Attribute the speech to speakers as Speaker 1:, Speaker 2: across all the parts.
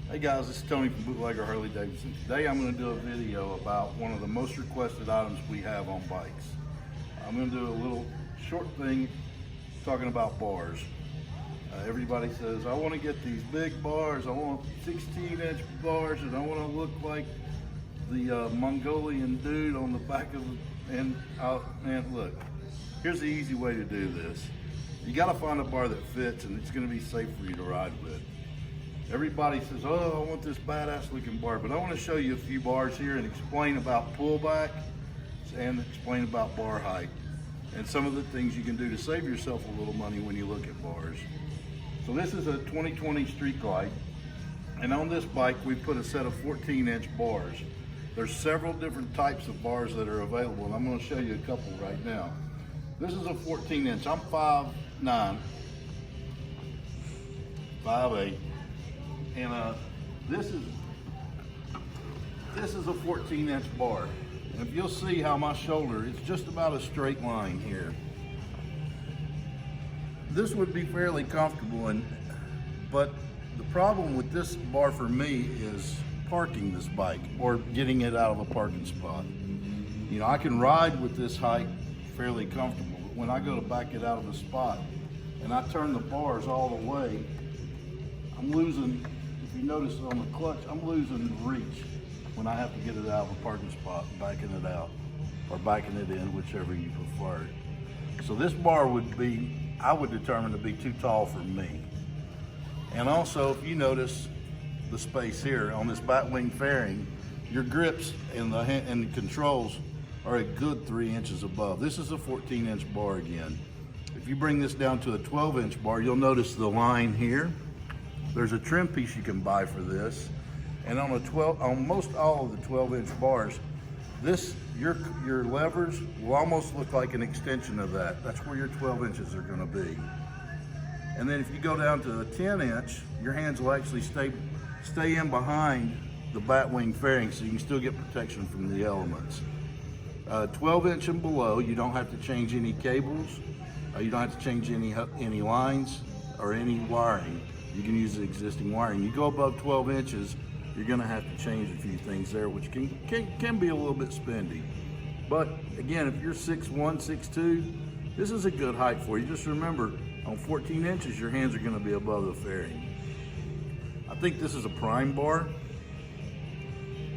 Speaker 1: Hey guys, this is Tony from Bootlegger Harley Davidson. Today I'm going to do a video about one of the most requested items we have on bikes. I'm going to do a little short thing talking about bars. Everybody says, I want to get these big bars, I want 16-inch bars, and I want to look like the Mongolian dude on the back of the, and look, here's the easy way to do this. You got to find a bar that fits and it's going to be safe for you to ride with. Everybody says, oh, I want this badass looking bar, but I want to show you a few bars here and explain about pullback and explain about bar height and some of the things you can do to save yourself a little money when you look at bars. So this is a 2020 Street Glide, and on this bike we put a set of 14-inch bars. There's several different types of bars that are available, and I'm going to show you a couple right now. This is a 14-inch. I'm 5'9", 5'8", and this is a 14-inch bar. And if you'll see how my shoulder, it's just about a straight line here. This would be fairly comfortable, but the problem with this bar for me is parking this bike or getting it out of a parking spot. You know, I can ride with this height fairly comfortable, but when I go to back it out of a spot and I turn the bars all the way, I'm losing, if you notice on the clutch, I'm losing reach when I have to get it out of a parking spot, backing it out or backing it in, whichever you prefer. So this bar would be, I would determine to be too tall for me. And also, if you notice the space here on this bat wing fairing, your grips and the controls are a good 3 inches above. This is a 14-inch bar again. If you bring this down to a 12-inch bar, you'll notice the line here. There's a trim piece you can buy for this. And on most all of the 12-inch bars, your levers will almost look like an extension of that. That's where your 12 inches are going to be. And then if you go down to a 10-inch, your hands will actually stay in behind the bat wing fairing, so you can still get protection from the elements. 12-inch and below, you don't have to change any cables. You don't have to change any lines or any wiring. You can use the existing wiring. You go above 12 inches, you're going to have to change a few things there, which can be a little bit spendy. But again, if you're 6'1", 6'2", this is a good height for you. Just remember, on 14 inches, your hands are going to be above the fairing. I think this is a prime bar.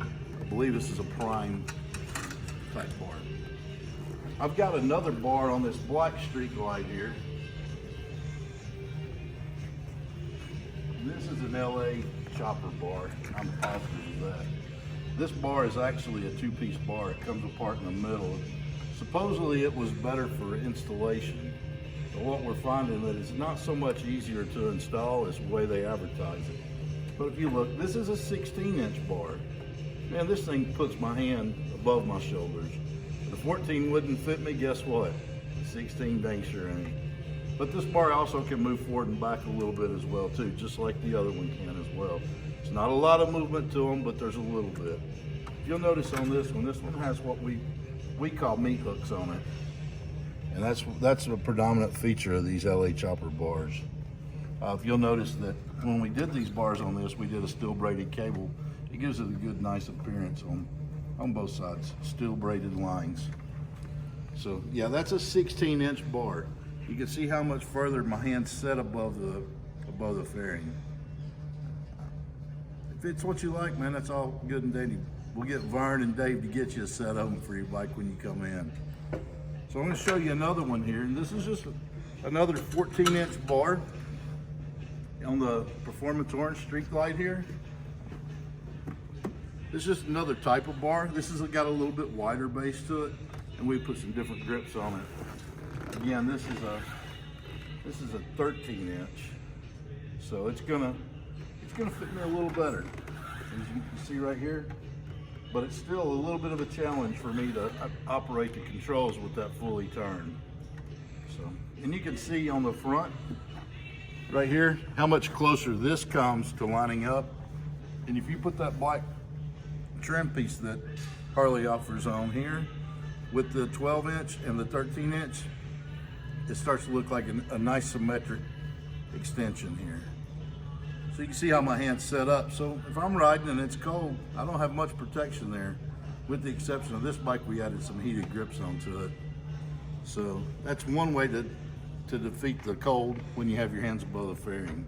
Speaker 1: I believe this is a prime type bar. I've got another bar on this black Street Glide here. This is an LA chopper bar. I'm positive of that. This bar is actually a two-piece bar. It comes apart in the middle. Supposedly it was better for installation, but what we're finding that it's not so much easier to install as the way they advertise it. But if you look, this is a 16-inch bar. Man, this thing puts my hand above my shoulders. If the 14 wouldn't fit me, guess what? The 16 dang sure ain't. But this bar also can move forward and back a little bit as well too, just like the other one can as well. It's not a lot of movement to them, but there's a little bit. If you'll notice on this one has what we call meat hooks on it. And that's a predominant feature of these LA chopper bars. If you'll notice that when we did these bars on this, we did a steel braided cable. It gives it a good, nice appearance on both sides, steel braided lines. So yeah, that's a 16-inch bar. You can see how much further my hand's set above the fairing. If it's what you like, man, that's all good and dandy. We'll get Vern and Dave to get you a set of them for your bike when you come in. So I'm going to show you another one here, and this is just another 14-inch bar on the Performance Orange Street Glide here. This is just another type of bar. This has got a little bit wider base to it, and we put some different grips on it. Again, this is a 13-inch, so it's gonna fit me a little better, as you can see right here. But it's still a little bit of a challenge for me to operate the controls with that fully turned. So, and you can see on the front right here how much closer this comes to lining up. And if you put that black trim piece that Harley offers on here with the 12-inch and the 13-inch, it starts to look like a nice symmetric extension here. So So you can see how my hand's set up. So if I'm riding and it's cold, I don't have much protection there, with the exception of this bike. We added some heated grips onto it. So that's one way to defeat the cold when you have your hands above the fairing.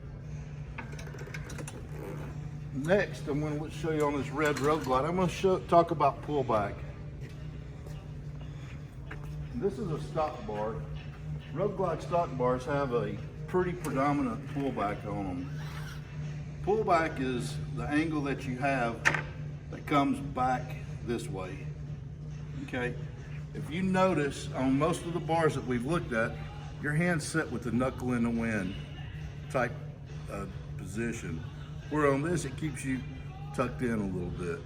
Speaker 1: Next, I'm going to show you on this red Road Glide. I'm going to talk about pullback. This is a stock bar. Road Glide stock bars have a pretty predominant pullback on them. Pullback is the angle that you have that comes back this way. Okay? If you notice on most of the bars that we've looked at, your hand's set with the knuckle in the wind type position. Where on this, it keeps you tucked in a little bit.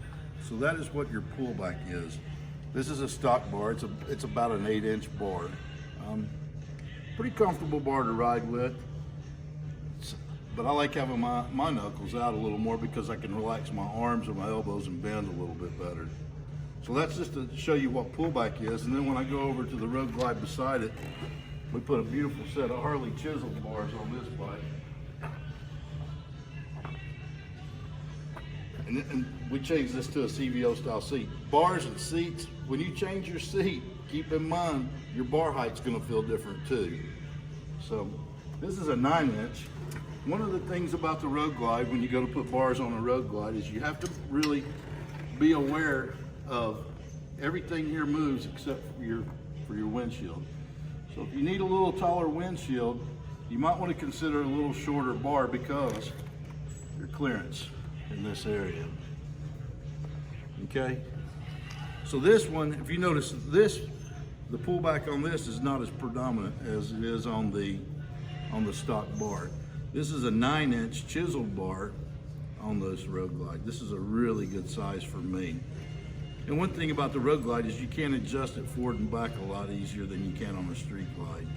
Speaker 1: So that is what your pullback is. This is a stock bar. It's about an 8-inch bar. Pretty comfortable bar to ride with. But I like having my knuckles out a little more because I can relax my arms and my elbows and bend a little bit better. So that's just to show you what pullback is. And then when I go over to the Road Glide beside it, we put a beautiful set of Harley chiseled bars on this bike. And we changed this to a CVO style seat. Bars and seats, when you change your seat, keep in mind your bar height's gonna feel different too. So this is a 9-inch. One of the things about the Road Glide when you go to put bars on a Road Glide is you have to really be aware of everything here moves except for your windshield. So if you need a little taller windshield, you might want to consider a little shorter bar because your clearance in this area. Okay, so this one, if you notice this, the pullback on this is not as predominant as it is on the stock bar. This is a 9-inch chiseled bar on this Road Glide. This is a really good size for me. And one thing about the Road Glide is you can adjust it forward and back a lot easier than you can on a street glide.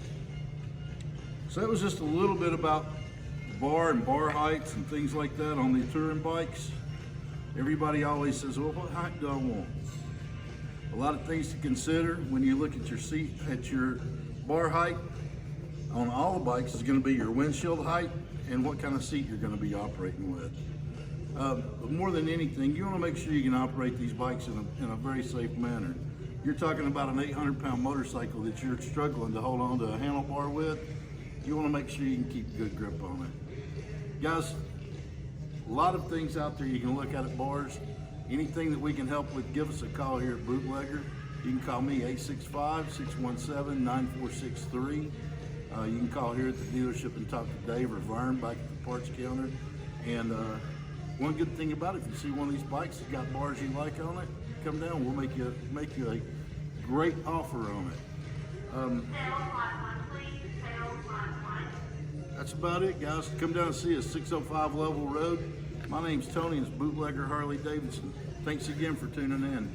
Speaker 1: So that was just a little bit about bar and bar heights and things like that on the touring bikes. Everybody always says, well, what height do I want? A lot of things to consider when you look at your seat, at your bar height on all the bikes is going to be your windshield height and what kind of seat you're going to be operating with. But more than anything, you want to make sure you can operate these bikes in a very safe manner. You're talking about an 800-pound motorcycle that you're struggling to hold on to a handlebar with. You want to make sure you can keep a good grip on it. Guys, a lot of things out there you can look at bars. Anything that we can help with, give us a call here at Bootlegger. You can call me 865-617-9463. You can call here at the dealership and talk to Dave or Vern back at the parts counter. And one good thing about it, if you see one of these bikes that's got bars you like on it, come down. We'll make you a great offer on it. That's about it, guys. Come down and see us, 605 Level Road. My name's Tony, and it's Bootlegger Harley Davidson. Thanks again for tuning in.